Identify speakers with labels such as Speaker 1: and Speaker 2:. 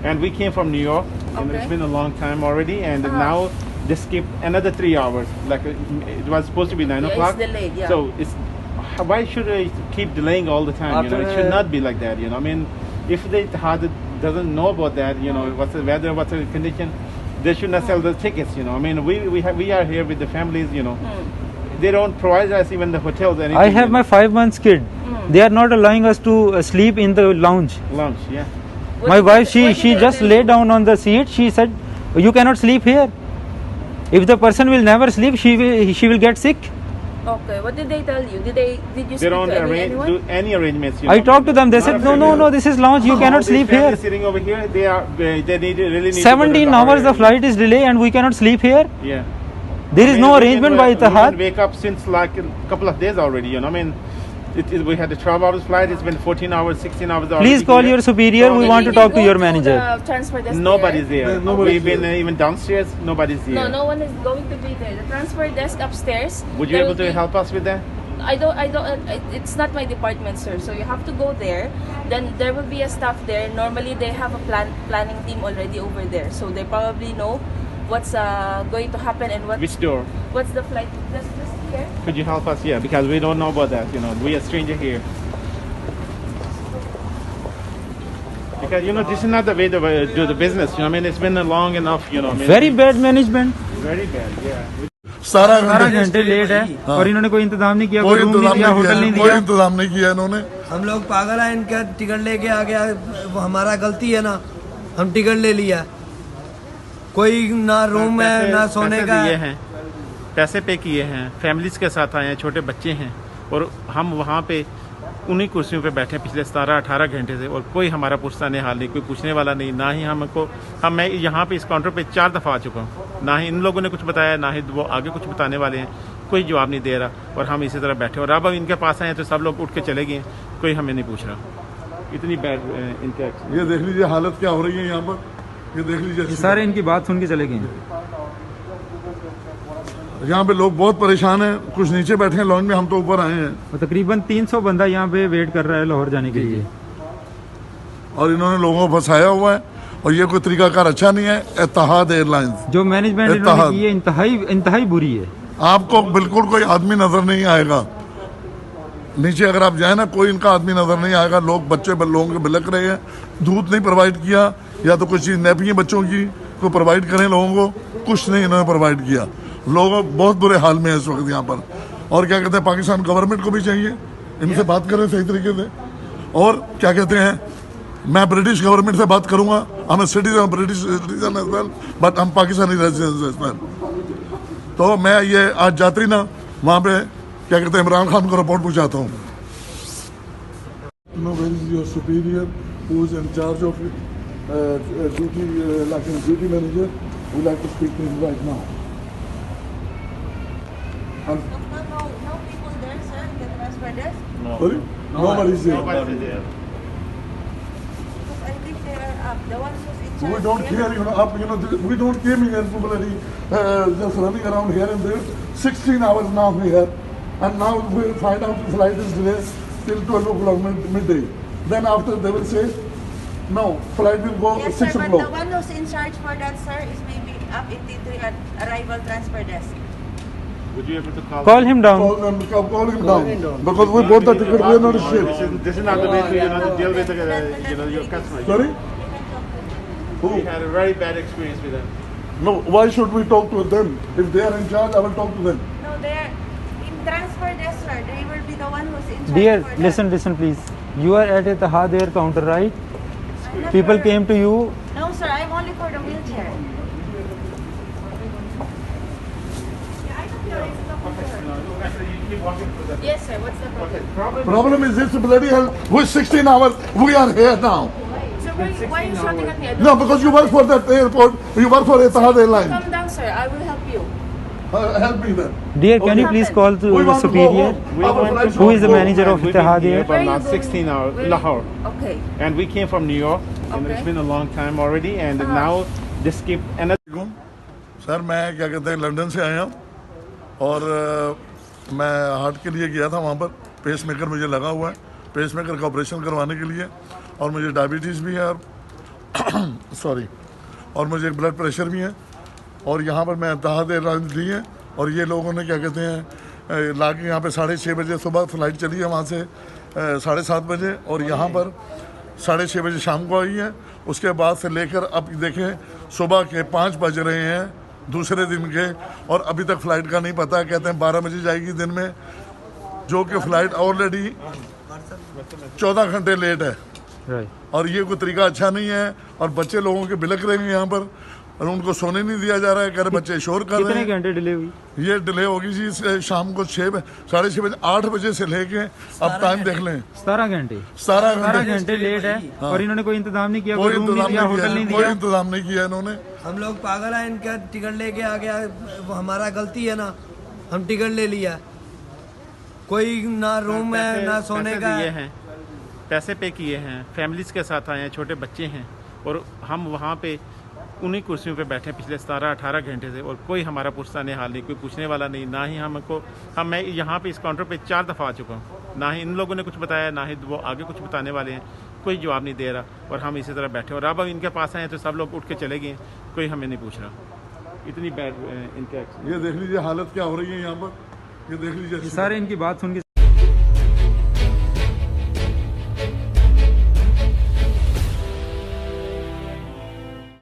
Speaker 1: and we came from New York, and it's been a long time already, and now they skipped another 3 hours. Like it was supposed to be 9 o'clock.
Speaker 2: It's delayed, yeah.
Speaker 1: So it's why should they keep delaying all the time? You know, it should not be like that. You know, I mean, if they doesn't know about that, you know, what's the weather, what's the condition, they should not sell the tickets. You know, I mean, we are here with the families. You know, they don't provide us even the hotels. Anything,
Speaker 3: I have my 5 months kid. They are not allowing us to sleep in the lounge.
Speaker 1: Lunch, yeah.
Speaker 3: My wife, she just lay down on the seat. She said, "You cannot sleep here. If the person will never sleep, she will get sick."
Speaker 2: Okay, what did they tell you? Did you
Speaker 1: They don't
Speaker 2: speak to anyone?
Speaker 1: do any arrangements. You
Speaker 3: I
Speaker 1: know,
Speaker 3: talked to them. They said, "No, this is lounge. You cannot sleep
Speaker 1: These families
Speaker 3: here.
Speaker 1: sitting over here, they really need
Speaker 3: 17 hours the flight is delayed and we cannot sleep here.
Speaker 1: Yeah.
Speaker 3: There is no arrangement by
Speaker 1: We didn't
Speaker 3: Etihad.
Speaker 1: wake up since like a couple of days already. You know, I mean, we had a 12 hours flight. It's been 14 hours, 16 hours already.
Speaker 3: Please call
Speaker 1: here.
Speaker 3: your superior. We want to talk to your manager.
Speaker 2: The transfer desk
Speaker 1: Nobody's there.
Speaker 4: Nobody's
Speaker 1: We've been even downstairs. Nobody's here.
Speaker 2: No one is going to be there. The transfer desk upstairs.
Speaker 1: Would you
Speaker 2: there
Speaker 1: able
Speaker 2: will
Speaker 1: to
Speaker 2: be-
Speaker 1: help us with that?
Speaker 2: I don't. It's not my department, sir. So you have to go there. Then there will be a staff there. Normally they have a planning team already over there, so they probably know what's going to happen and
Speaker 1: Which door?
Speaker 2: what's the flight. Just here.
Speaker 1: Could you help us? Yeah, because we don't know about that. You know, we are stranger here. Because you know, this is not the way to do the business. You know, I mean, it's been long enough. You know, I mean,
Speaker 3: Very bad management.
Speaker 1: very bad. Yeah.
Speaker 4: 17
Speaker 3: घंटे late है और इन्होंने कोई इंतजाम नहीं किया,
Speaker 4: कोई
Speaker 3: कोई रूम नहीं दिया, होटल नहीं
Speaker 4: कोई
Speaker 3: दिया.
Speaker 4: इंतजाम नहीं किया इन्होंने.
Speaker 5: हम लोग पागल हैं, इनका टिकट लेके आ गया, वो हमारा गलती है ना, हम टिकट ले लिया, कोई ना रूम है ना सोने का है.
Speaker 1: पैसे पे किए हैं, फैमिलीज के साथ आए हैं, छोटे बच्चे हैं और हम वहाँ पे उन्हीं कुर्सियों पे बैठे पिछले 17-18 घंटे से और कोई हमारा पुश्तने हाल नहीं, कोई पूछने वाला नहीं. ना ही मैं यहाँ पे इस काउंटर पे 4 दफ़ा आ चुका हूँ. ना ही इन लोगों ने कुछ बताया, ना ही वो आगे कुछ बताने वाले हैं. कोई जवाब नहीं दे रहा और हम इसी तरह बैठे और अब इनके पास आए तो सब लोग उठ के चले गए, कोई हमें नहीं पूछ रहा. इतनी बैड इनके.
Speaker 4: ये देख लीजिए हालत क्या हो रही है यहाँ पर. ये देख लीजिए
Speaker 3: सारे इनकी बात सुन के चले गए.
Speaker 4: यहाँ पे लोग बहुत परेशान हैं. कुछ नीचे बैठे हैं लॉन्ज में, हम तो ऊपर आए हैं.
Speaker 3: और तकरीबन 300 बंदा यहाँ पे वेट कर रहा है लाहौर जाने के लिए.
Speaker 4: और इन्होंने लोगों को फंसाया हुआ है और ये कोई तरीकाकार अच्छा नहीं है. इत्तेहाद एयरलाइंस
Speaker 3: जो मैनेजमेंट इन्होंने की है इंतहाई बुरी है.
Speaker 4: आपको बिल्कुल कोई आदमी नजर नहीं आएगा नीचे. अगर आप जाए ना, कोई इनका आदमी नजर नहीं आएगा. लोग बच्चे लोगों के बिलक रहे हैं. दूध नहीं प्रोवाइड किया या तो कुछ चीज नैपी बच्चों की को प्रोवाइड करें लोगों को, कुछ नहीं इन्होंने प्रोवाइड किया. लोग बहुत बुरे हाल में है इस वक्त यहाँ पर. और क्या कहते हैं, पाकिस्तान गवर्नमेंट को भी चाहिए इनसे बात करें सही तरीके से. और क्या कहते हैं, मैं ब्रिटिश गवर्नमेंट से बात करूंगा. हम citizen British citizen as well, but हम पाकिस्तानी रेजिडेंट्स एज वेल. तो मैं ये आज यात्री ना वहाँ पे क्या कहते हैं इमरान खान को रिपोर्ट पूछाता हूँ. No where is your superior who is in charge of duty like duty manager would like to speak to him right now.
Speaker 2: No people there, sir. The transfer desk.
Speaker 4: Sorry? Nobody is there.
Speaker 1: Nobody's there.
Speaker 2: Because I think they are up. The ones who's in charge.
Speaker 4: We don't care, you know, up, you know, we don't came here to bloody just running around here and there. 16 hours now we here, and now we'll find out the flight is delayed till 12 o'clock midday. Then after they will say, no, flight will go
Speaker 2: Yes,
Speaker 4: 6
Speaker 2: sir. But
Speaker 4: o'clock.
Speaker 2: the one who's in charge for that, sir, is maybe up in the arrival transfer desk.
Speaker 1: Would you able to
Speaker 3: Call him down.
Speaker 4: Call him down. Because we bought the ticket, we are not shit.
Speaker 1: This is not the way to deal with your customers.
Speaker 4: Sorry?
Speaker 1: We had a very bad experience with them.
Speaker 4: No, why should we talk to them? If they are in charge, I will talk to them.
Speaker 2: No, they're in transfer desk, sir. They will be the one who's in charge.
Speaker 3: Dear,
Speaker 2: for that.
Speaker 3: listen please. You are at Etihad Air counter, right?
Speaker 2: I'm not
Speaker 3: People
Speaker 2: for-
Speaker 3: came to you.
Speaker 2: No, sir. I'm only for the wheelchair. Yes, sir. What's the problem?
Speaker 4: Problem is this bloody hell. With 16 hours, we are here now.
Speaker 2: So why are you shouting at me? I don't
Speaker 4: No, because you work for that airport, you work for Etihad Airlines.
Speaker 2: Come down, sir. I will help you.
Speaker 4: Help me then.
Speaker 3: Dear, can you please call to
Speaker 4: We
Speaker 3: the
Speaker 4: want to go
Speaker 3: superior?
Speaker 4: home. Our flight
Speaker 3: Who is the
Speaker 4: should go.
Speaker 3: manager of
Speaker 1: We've been
Speaker 3: Etihad
Speaker 1: here
Speaker 3: Air?
Speaker 1: for
Speaker 2: Where are you
Speaker 1: about
Speaker 2: going?
Speaker 1: 16 hours,
Speaker 2: Where-
Speaker 1: Lahore.
Speaker 2: Okay.
Speaker 1: And we came from New York, and
Speaker 2: Okay.
Speaker 1: it's been a long time already, and now they skip another.
Speaker 4: Sir मैं क्या कहते हैं London से आया हूँ और मैं heart के लिए गया था. वहाँ पर पेस मेकर मुझे लगा हुआ है, पेस मेकर का ऑपरेशन करवाने के लिए, और मुझे डायबिटीज़ भी है. और सॉरी, और मुझे ब्लड प्रेशर भी है, और यहाँ पर मैं इंतहा दे दी है। और ये लोगों ने क्या कहते हैं ला के यहाँ पे 6:30 बजे सुबह फ्लाइट चली है वहाँ से 7:30 बजे, और यहाँ पर 6:30 बजे शाम को आई है। उसके बाद से लेकर अब देखें सुबह के 5 बज रहे हैं दूसरे दिन के, और अभी तक फ़्लाइट का नहीं पता। कहते हैं 12 बजे जाएगी दिन में, जो कि फ़्लाइट ऑलरेडी 14 घंटे लेट है। और ये कोई तरीका अच्छा नहीं है। और बच्चे लोगों के बिलक रहे हैं यहाँ पर, और उनको सोने नहीं दिया जा रहा है। कह रहे बच्चे शोर कर रहे हैं।
Speaker 3: कितने घंटे डिले हुई?
Speaker 4: ये डिले होगी जी शाम को 6:30 बजे 8 बजे से लेके अब टाइम देख लें
Speaker 3: 17 घंटे
Speaker 4: 17
Speaker 3: घंटे लेट है।
Speaker 4: हाँ।
Speaker 3: और इन्होंने कोई इंतजाम नहीं किया,
Speaker 4: कोई इंतजाम नहीं
Speaker 3: होटल नहीं
Speaker 4: किया, कोई
Speaker 3: दिया।
Speaker 4: इंतजाम नहीं किया इन्होंने।
Speaker 5: हम लोग पागल हैं, इनका टिकट लेके आ गया, वो हमारा गलती है ना, हम टिकट ले लिया। कोई ना रूम है ना सोने का है।
Speaker 1: पैसे पे किए हैं, फैमिलीज के साथ आए हैं, छोटे बच्चे हैं, और हम वहाँ पे उन्हीं कुर्सियों पे बैठे हैं पिछले 17-18 घंटे से, और कोई हमारा पुरसाने हाल नहीं, कोई पूछने वाला नहीं। ना ही मैं यहाँ पे इस काउंटर पे 4 दफ़ा आ चुका हूँ। ना ही इन लोगों ने कुछ बताया, ना ही वो आगे कुछ बताने वाले हैं। कोई जवाब नहीं दे रहा, और हम इसी तरह बैठे। और अब इनके पास आए तो सब लोग उठ के चले गए, कोई हमें नहीं पूछ रहा। इतनी बैड इनके।
Speaker 4: ये देख लीजिए हालत क्या हो रही है यहाँ पर, ये देख लीजिए।
Speaker 3: सारे इनकी बात सुन के